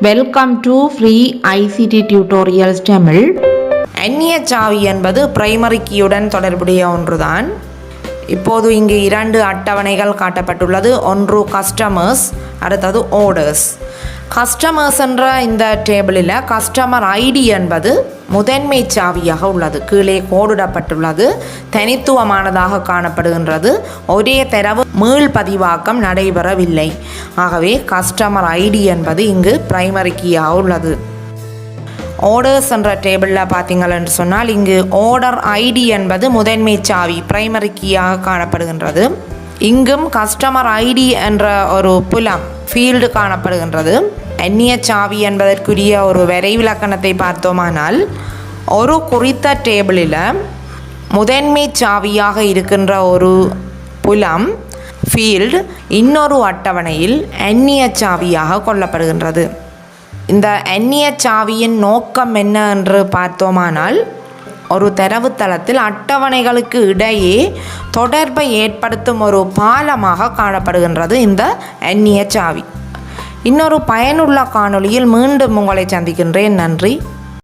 Welcome to free ICT tutorials Tamil. அந்நிய சாவி என்பது பிரைமரி கீயுடன் தொடர்புடைய ஒன்றுதான். இப்போது இங்கு 2 அட்டவணைகள் காட்டப்பட்டுள்ளது. ஒன்று கஸ்டமர்ஸ், அடுத்தது ஆர்டர்ஸ். கஸ்டமர்ஸ் என்ற இந்த டேபிளில் கஸ்டமர் ஐடி என்பது முதன்மை சாவியாக உள்ளது. கீழே கோடிடப்பட்டுள்ளது. தனித்துவமானதாக காணப்படுகின்றது. ஒரே தரவு மீள்பதிவாக்கம் நடைபெறவில்லை. ஆகவே கஸ்டமர் ஐடி என்பது இங்கு பிரைமரி கீயாக உள்ளது. ஆர்டர்ஸ் என்ற டேபிளில் பார்த்தீங்கன்னு சொன்னால் இங்கு ஆர்டர் ஐடி என்பது முதன்மை சாவி பிரைமரி கீயாக காணப்படுகின்றது. இங்கும் கஸ்டமர் ஐடி என்ற ஒரு புலம் ஃபீல்டு காணப்படுகின்றது. அந்நிய சாவி என்பதற்குரிய ஒரு வரைவிலக்கணத்தை பார்த்தோமானால், ஒரு குறித்த டேபிளில் முதன்மை சாவியாக இருக்கின்ற ஒரு புலம் ஃபீல்டு இன்னொரு அட்டவணையில் அந்நிய சாவியாக கொள்ளப்படுகின்றது. இந்த அந்நிய சாவியின் நோக்கம் என்ன என்று பார்த்தோமானால், ஒரு தரவுத்தளத்தில் அட்டவணைகளுக்கு இடையே தொடர்பை ஏற்படுத்தும் ஒரு பாலமாக காணப்படுகின்றது இந்த அந்நிய சாவி. இன்னொரு பயனுள்ள காணொளியில் மீண்டும் உங்களை சந்திக்கின்றேன். நன்றி.